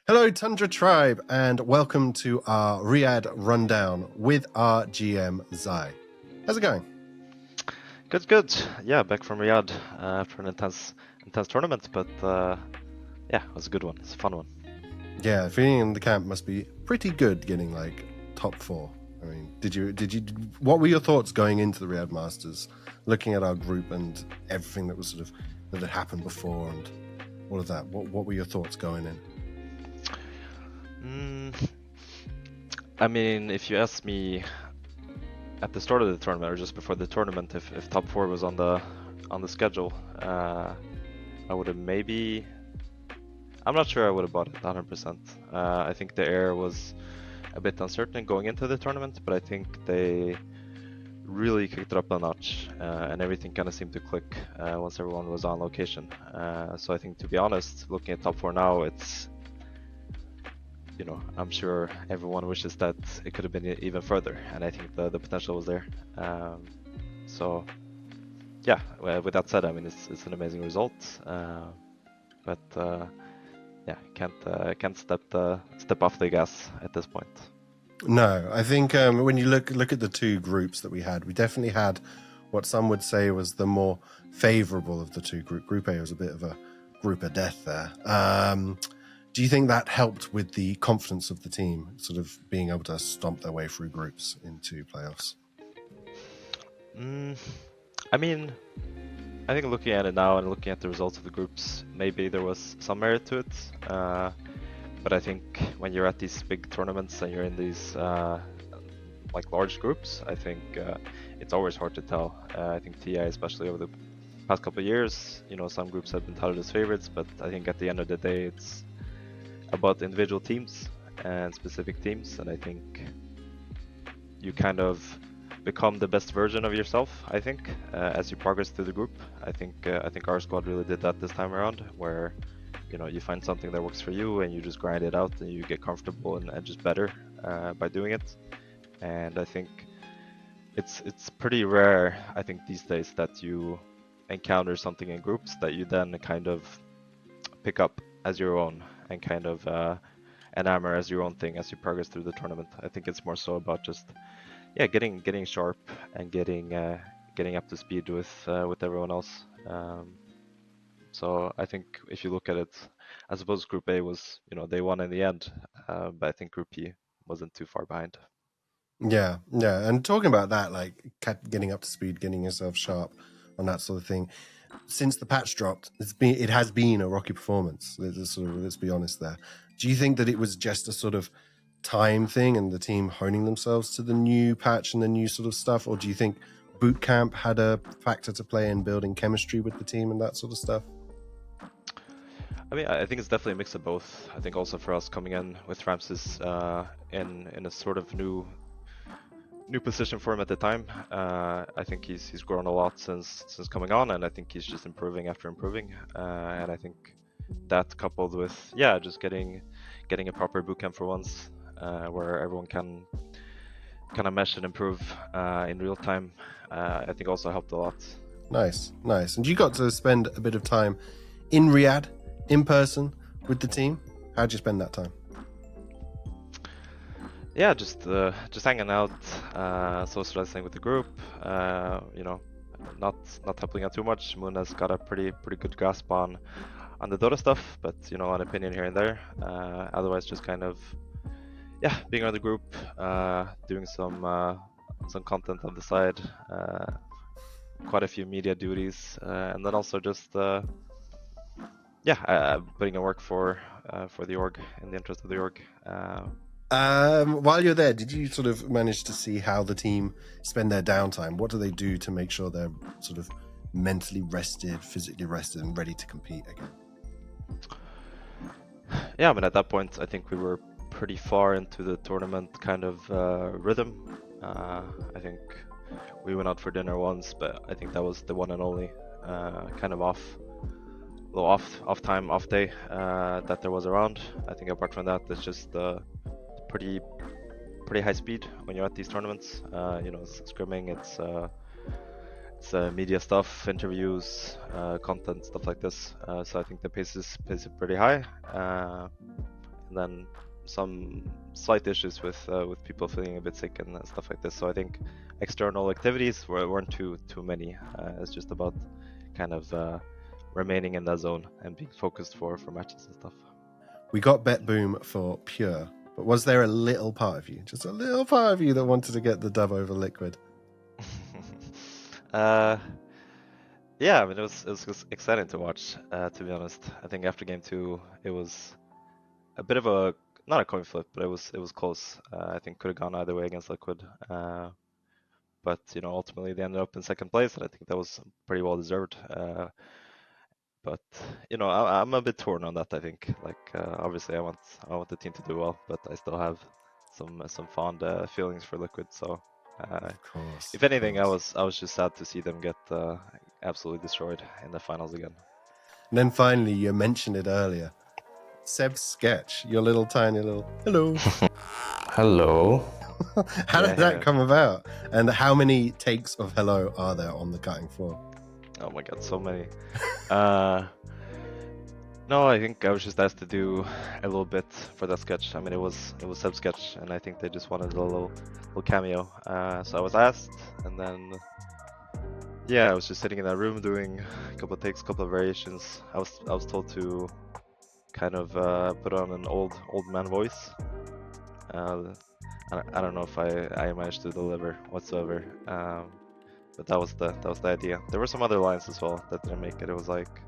Hello, Tundra Tribe, and welcome to our Riyadh Rundown with our GM, Zai. How's it going? Good. Yeah, back from Riyadh after an intense tournament, but yeah, it was a good one. It's a fun one. Yeah, feeling in the camp must be pretty good getting like top 4. I mean, what were your thoughts going into the Riyadh Masters, looking at our group and everything that was that had happened before and all of that? What were your thoughts going in? I mean, if you asked me at the start of the tournament or just before the tournament, if top 4 was on the schedule, I would have maybe. I'm not sure I would have bought it 100%. I think the air was a bit uncertain going into the tournament, but I think they really kicked it up a notch, and everything kind of seemed to click once everyone was on location. So I think, to be honest, looking at top 4 now, it's, I'm sure everyone wishes that it could have been even further, and I think the potential was there. So yeah, with that said, I mean, it's an amazing result, but yeah, can't step off the gas at this point. No, I think when you look at the two groups that we definitely had what some would say was the more favourable of the two groups. Group A was a bit of a group of death there. Do you think that helped with the confidence of the team, sort of being able to stomp their way through groups into playoffs? I mean, I think looking at it now and looking at the results of the groups, maybe there was some merit to it. But I think when you're at these big tournaments and you're in these like large groups, I think it's always hard to tell. I think TI, especially over the past couple of years, some groups have been touted as favorites, but I think at the end of the day, it's about individual teams and specific teams, and I think you kind of become the best version of yourself, I think, as you progress through the group. I think our squad really did that this time around, where you find something that works for you and you just grind it out and you get comfortable and just better by doing it. And I think it's pretty rare, I think, these days that you encounter something in groups that you then kind of pick up as your own and kind of enamor as your own thing as you progress through the tournament. I think it's more so about just getting sharp and getting up to speed with everyone else. So I think if you look at it, I suppose Group A was, they won in the end, but I think Group B wasn't too far behind. Yeah. And talking about that, like getting up to speed, getting yourself sharp on that sort of thing. Since the patch dropped, it has been a rocky performance. Let's be honest there. Do you think that it was just a sort of time thing and the team honing themselves to the new patch and the new sort of stuff, or do you think boot camp had a factor to play in building chemistry with the team and that sort of stuff? I mean, I think it's definitely a mix of both. I think also for us coming in with Ramses in a sort of new position for him at the time. I think he's grown a lot since coming on, and I think he's just improving after improving. And I think that coupled with just getting a proper bootcamp for once, where everyone can kind of mesh and improve in real time, I think also helped a lot. Nice. And you got to spend a bit of time in Riyadh, in person, with the team. How'd you spend that time? Yeah, just hanging out, socializing with the group. Not helping out too much. Moon has got a pretty good grasp on the Dota stuff, but an opinion here and there. Otherwise, just kind of being around the group, doing some content on the side, quite a few media duties, and then also just putting in work for the org, in the interest of the org. While you're there, did you sort of manage to see how the team spend their downtime? What do they do to make sure they're sort of mentally rested, physically rested, and ready to compete again? Yeah, I mean, at that point, I think we were pretty far into the tournament kind of rhythm. I think we went out for dinner once, but I think that was the one and only kind of off day that there was around. I think apart from that, it's just pretty high speed when you're at these tournaments. Scrimming, it's media stuff, interviews, content, stuff like this. So I think the pace is pretty high. I and then some slight issues with people feeling a bit sick and stuff like this. So I think external activities weren't too many. It's just about kind of remaining in that zone and being focused for matches and stuff. We got Bet Boom for Pure, but was there a little part of you, just a little part of you, that wanted to get the dub over Liquid? Yeah, I mean, it was exciting to watch, to be honest. I think after game 2, it was a bit of a, not a coin flip, but it was close. I think could have gone either way against Liquid. But, ultimately they ended up in second place, and I think that was pretty well deserved. But, I'm a bit torn on that, I think. Like, obviously I want the team to do well, but I still have some fond feelings for Liquid, so Of course. if anything, I was just sad to see them get absolutely destroyed in the finals again. And then finally, you mentioned it earlier, Seb's sketch, your little tiny little hello. Hello. How did that come about? And how many takes of hello are there on the cutting floor? Oh my god, so many. No, I think I was just asked to do a little bit for that sketch. I mean, it was Seb's sketch, and I think they just wanted a little cameo. So I was asked, and then yeah, I was just sitting in that room doing a couple of takes, a couple of variations. I was told to kind of put on an old man voice. I don't know if I managed to deliver whatsoever. But that was the idea. There were some other lines as well that didn't make it. It was like,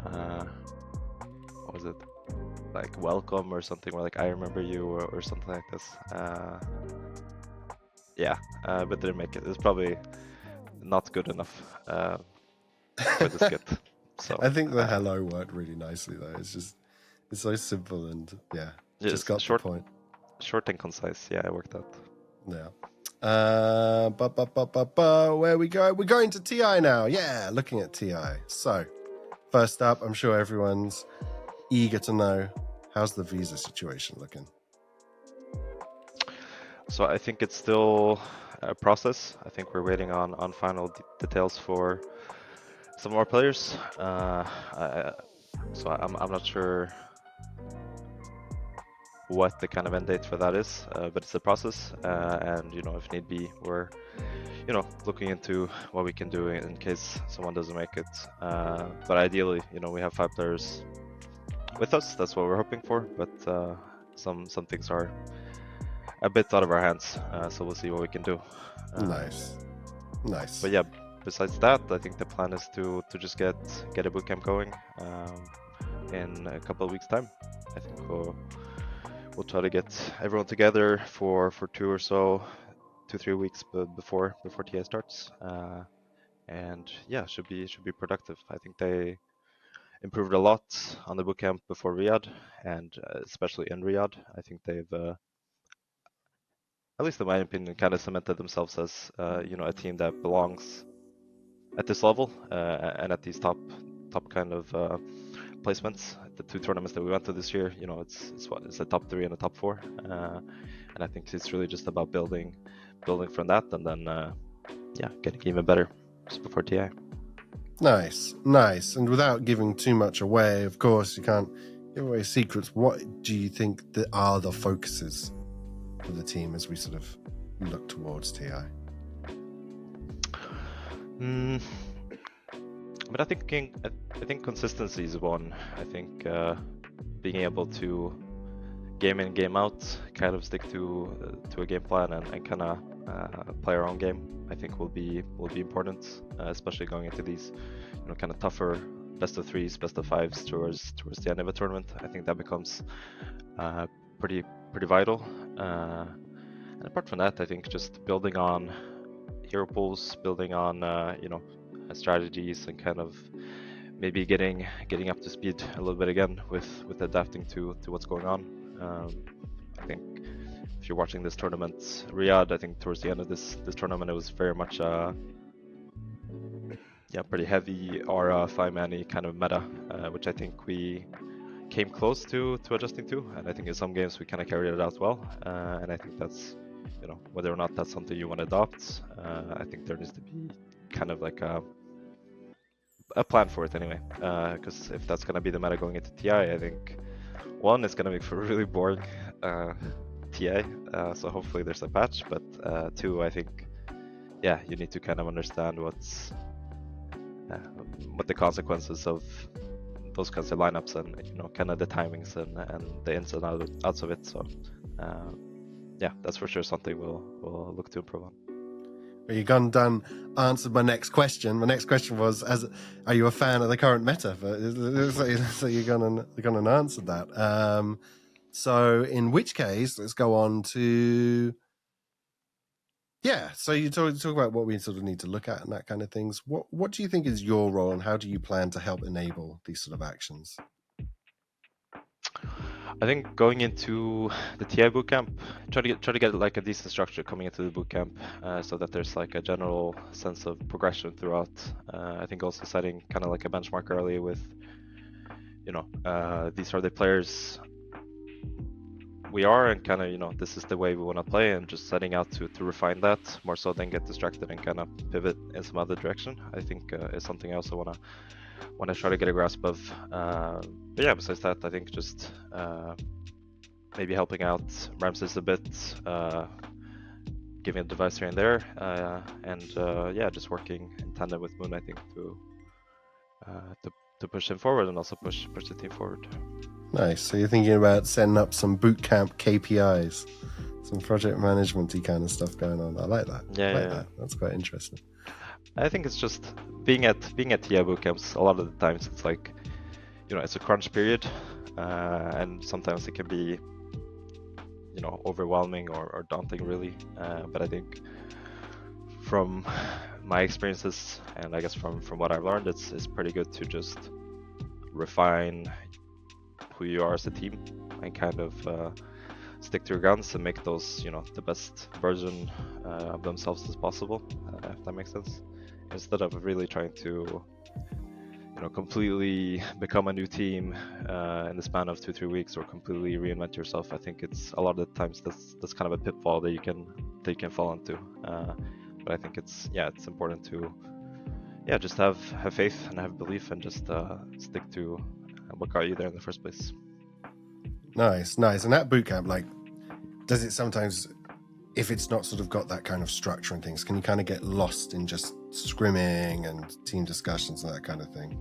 what was it? Like welcome or something, or like I remember you, or something like this. Yeah, but didn't make it. It's probably not good enough for the skit. So I think the hello worked really nicely though. It's so simple and just got short, the point. Short and concise. Yeah, it worked out. Yeah. Where we go? We're going to TI now. Yeah, looking at TI. So, first up, I'm sure everyone's eager to know, how's the visa situation looking? So I think it's still a process. I think we're waiting on final details for some more players. So I'm not sure what the kind of end date for that is, but it's a process. And if need be, we're looking into what we can do in case someone doesn't make it. But ideally, we have 5 players with us. That's what we're hoping for. But some things are a bit out of our hands, so we'll see what we can do. Nice. But yeah, besides that, I think the plan is to just get a bootcamp going in a couple of weeks' time. I think we'll try to get everyone together for 2-3 weeks before TI starts, and yeah, should be productive. I think they improved a lot on the bootcamp before Riyadh, and especially in Riyadh, I think they've at least in my opinion, kind of cemented themselves as a team that belongs at this level and at these top kind of placements. The 2 tournaments that we went to this year, it's a top 3 and a top 4, and I think it's really just about building from that, and then getting even better just before TI. Nice. And without giving too much away, of course, you can't give away secrets. What do you think that are the focuses for the team as we sort of look towards TI? But I think consistency is one. I think being able to game in, game out, kind of stick to a game plan and kind of play our own game, I think will be important, especially going into these kind of tougher best of 3s, best of 5s towards the end of a tournament. I think that becomes pretty vital. And apart from that, I think just building on hero pools, building on strategies, and kind of maybe getting up to speed a little bit again with adapting to what's going on. I think if you're watching this tournament, Riyadh, I think towards the end of this tournament, it was very much pretty heavy aura 5-man kind of meta, which I think we came close to adjusting to, and I think in some games we kind of carried it out well, and I think that's whether or not that's something you want to adopt, I think there needs to be kind of like a plan for it anyway, because if that's going to be the meta going into TI, I think one, it's gonna make for a really boring TA, so hopefully there's a patch. But two, I think, yeah, you need to kind of understand what the consequences of those kinds of lineups and kind of the timings and the ins and outs of it. So yeah, that's for sure something we'll look to improve on. Well, you done answered my next question. My next question was, are you a fan of the current meta? So you're gonna answer that. So in which case, let's go on to so you talk about what we sort of need to look at and that kind of things. What do you think is your role, and how do you plan to help enable these sort of actions? I think going into the TI bootcamp, try to get like a decent structure coming into the bootcamp, so that there's like a general sense of progression throughout. I think also setting kind of like a benchmark early with, these are the players we are, and kind of this is the way we want to play, and just setting out to refine that more so than get distracted and kind of pivot in some other direction. I think is something I also want to try to get a grasp of. But yeah, besides that, I think just maybe helping out Ramses a bit, giving advice here and there, and yeah, just working in tandem with Moon, I think, to push him forward and also push the team forward. Nice. So you're thinking about setting up some bootcamp KPIs, some project management-y kind of stuff going on. I like that. Yeah, that. That's quite interesting. I think it's just being at TIA bootcamps. A lot of the times it's like, it's a crunch period, and sometimes it can be, overwhelming or daunting, really. But I think from my experiences, and I guess from what I've learned, it's pretty good to just refine who you are as a team and kind of stick to your guns and make those, the best version of themselves as possible, if that makes sense. Instead of really trying to, completely become a new team in the span of 2-3 weeks, or completely reinvent yourself. I think it's a lot of the times that's kind of a pitfall that you can fall into. But I think it's important to just have faith and have belief, and just stick to what got you there in the first place. Nice. And that bootcamp, like, does it sometimes, if it's not sort of got that kind of structure and things, can you kind of get lost in just scrimming and team discussions and that kind of thing?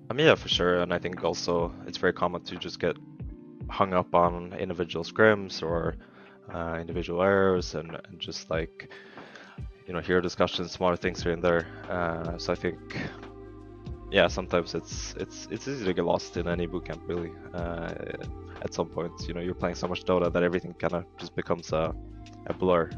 I mean, yeah, for sure. And I think also it's very common to just get hung up on individual scrims or individual errors, and just like, hear discussions, smaller things here and there. So I think, sometimes it's easy to get lost in any bootcamp, really. At some point, you're playing so much Dota that everything kind of just becomes a blur.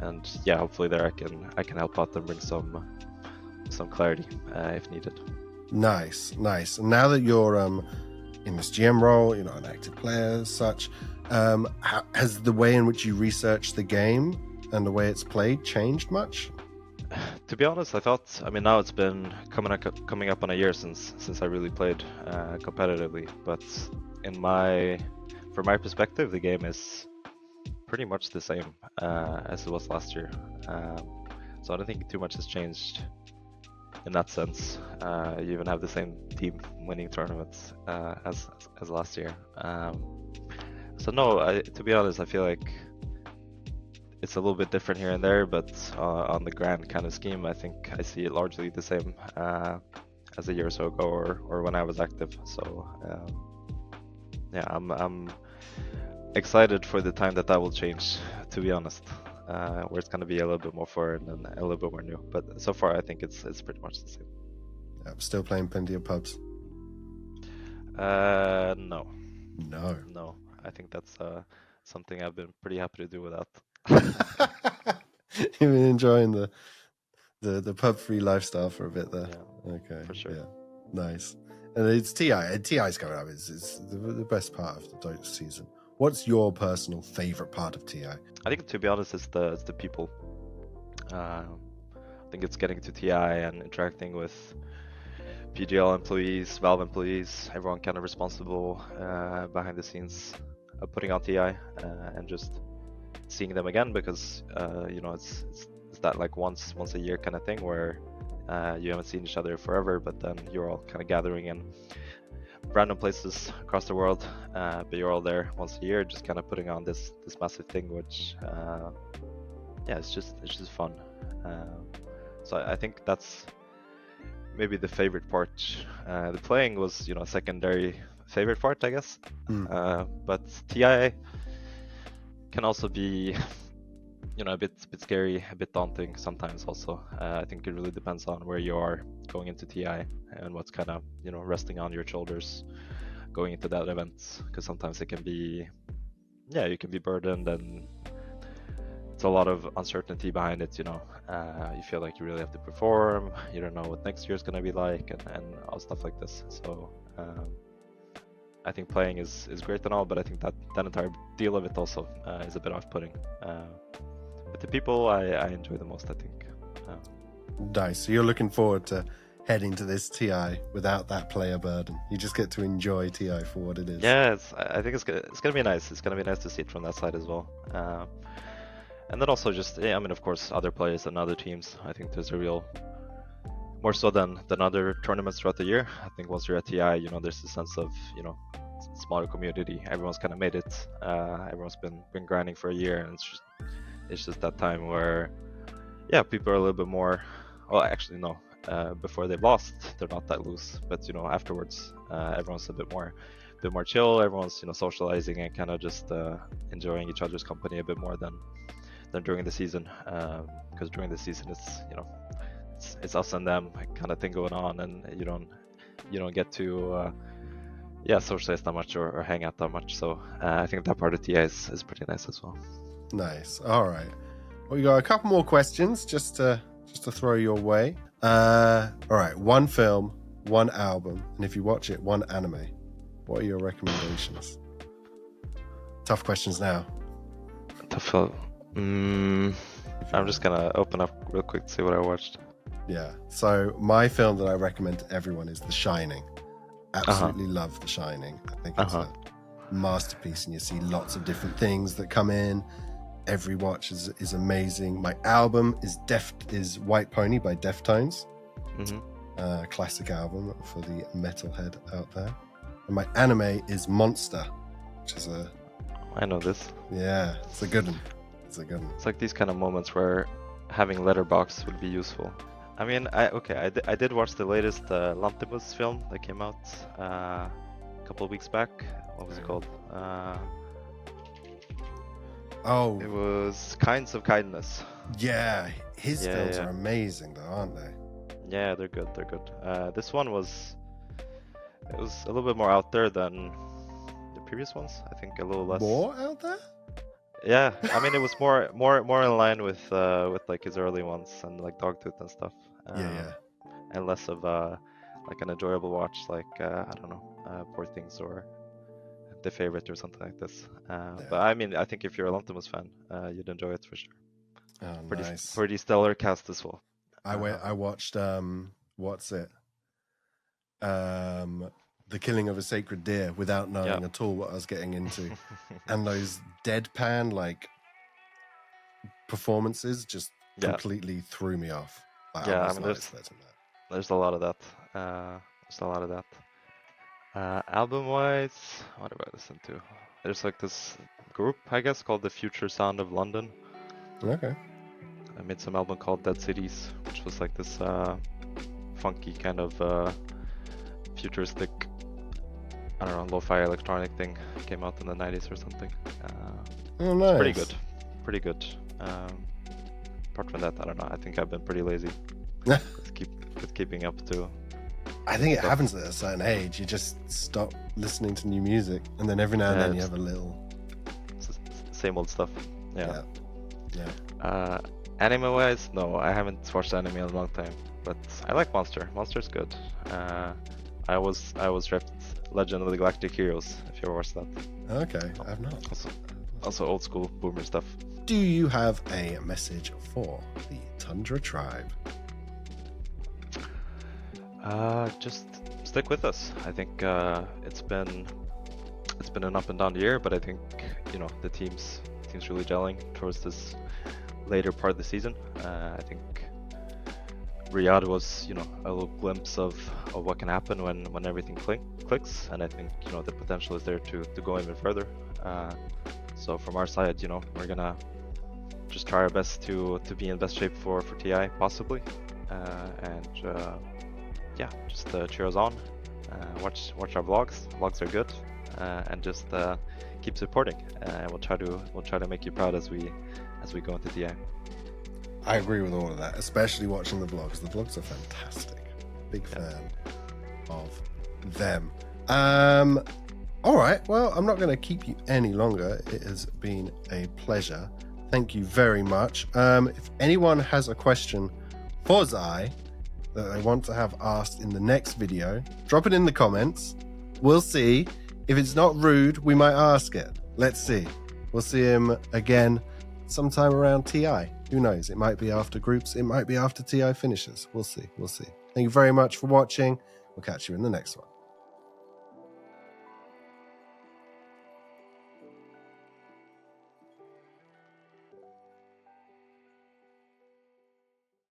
And hopefully there I can help out and bring some clarity if needed. Nice. And now that you're in this GM role, an active player as such, has the way in which you research the game and the way it's played changed much? To be honest, now it's been coming up on a year since I really played competitively. But from my perspective, the game is pretty much the same as it was last year. So I don't think too much has changed in that sense. You even have the same team winning tournaments as last year. So no, to be honest, I feel like it's a little bit different here and there, but on the grand kind of scheme, I think I see it largely the same as a year or so ago, or when I was active. So I'm excited for the time that will change, to be honest, where it's going to be a little bit more foreign and a little bit more new. But so far, I think it's pretty much the same. I'm still playing plenty of pubs. No. I think that's something I've been pretty happy to do without. You've been enjoying the pub-free lifestyle for a bit there. Yeah, okay, for sure. Yeah, nice. And it's TI. TI's coming up. It's the best part of the Dota season. What's your personal favorite part of TI? I think, to be honest, it's the people. I think it's getting to TI and interacting with PGL employees, Valve employees, everyone kind of responsible behind the scenes of putting out TI, and just seeing them again, because it's that like once a year kind of thing where you haven't seen each other forever, but then you're all kind of gathering and random places across the world, but you're all there once a year, just kind of putting on this massive thing, which it's just fun. So I think that's maybe the favorite part. The playing was, a secondary favorite part, I guess. But TI can also be, a bit scary, a bit daunting sometimes. Also, I think it really depends on where you are going into TI and what's kind of, resting on your shoulders going into that event. Because sometimes it can be, you can be burdened, and it's a lot of uncertainty behind it. You feel like you really have to perform. You don't know what next year's gonna be like, and all stuff like this. So I think playing is great and all, but I think that entire deal of it also is a bit off-putting. But the people I enjoy the most, I think. Nice. So you're looking forward to heading to this TI without that player burden. You just get to enjoy TI for what it is. Yeah, I think it's gonna be nice. It's gonna be nice to see it from that side as well. And then also just, of course, other players and other teams. I think there's a real, more so than other tournaments throughout the year. I think once you're at TI, there's a sense of, smaller community. Everyone's kind of made it. Everyone's been grinding for a year, and it's just that time where, people are a little bit more. Well, actually, no. Before they've lost, they're not that loose. But afterwards, everyone's a bit more chill. Everyone's socializing and kind of just enjoying each other's company a bit more than during the season. Because during the season, it's us and them kind of thing going on, and you don't get to socialize that much or hang out that much. So I think that part of TI is pretty nice as well. Nice. All right. Well, we got a couple more questions just to throw your way. All right. One film, one album, and if you watch it, one anime. What are your recommendations? Tough questions now. Tough film. I'm just gonna open up real quick to see what I watched. Yeah. So my film that I recommend to everyone is The Shining. Absolutely love The Shining. I think it's a masterpiece, and you see lots of different things that come in. Every watch is amazing. My album is White Pony by Deftones. Classic album for the metalhead out there. And my anime is Monster, which is I know this. Yeah, it's a good one. It's like these kind of moments where having Letterboxd would be useful. I mean, I did watch the latest Lanthimos film that came out a couple of weeks back. What was it called? It was Kinds of Kindness. Yeah, his films are amazing though, aren't they? Yeah, they're good. This one was a little bit more out there than the previous ones. I think a little less. More out there? Yeah, I mean, it was more in line with like his early ones and like Dogtooth and stuff. And less of like an enjoyable watch, like I don't know, Poor Things or The Favorite or something like this. But I mean, I think if you're a Lanthimos fan, you'd enjoy it for sure. Oh, nice. Pretty stellar cast as well. I watched what's it? The Killing of a Sacred Deer without knowing at all what I was getting into. And those deadpan like performances just completely threw me off. I mean, there's a lot of that. Album wise, what have I listened to? There's like this group, I guess, called The Future Sound of London. Okay. I made some album called Dead Cities, which was like this funky kind of futuristic, I don't know, lo-fi electronic thing. Came out in the 90s or something. Oh, nice. Pretty good. Apart from that, I don't know. I think I've been pretty lazy with keeping up to. I think it happens at a certain age. You just stop listening to new music, and then every now and then you have a little. Same old stuff. Yeah. Anime-wise, no, I haven't watched anime in a long time, but I like Monster. Monster's good. I was repped Legend of the Galactic Heroes, if you ever watched that. Okay, I've not. Also old school boomer stuff. Do you have a message for the Tundra tribe? Just stick with us. I think it's been an up and down year, but I think the team's really gelling towards this later part of the season. I think Riyadh was, a little glimpse of what can happen when everything clicks, and I think the potential is there to go even further. So from our side, we're gonna just try our best to be in best shape for TI possibly, and just cheer us on. Watch our vlogs. Vlogs are good, and just keep supporting. And we'll try to make you proud as we go into TI. I agree with all of that, especially watching the vlogs. The vlogs are fantastic. Big fan of them. All right. Well, I'm not going to keep you any longer. It has been a pleasure. Thank you very much. If anyone has a question for Zai that they want to have asked in the next video, drop it in the comments. We'll see. If it's not rude, we might ask it. Let's see. We'll see him again sometime around TI. Who knows? It might be after groups. It might be after TI finishes. We'll see. Thank you very much for watching. We'll catch you in the next one.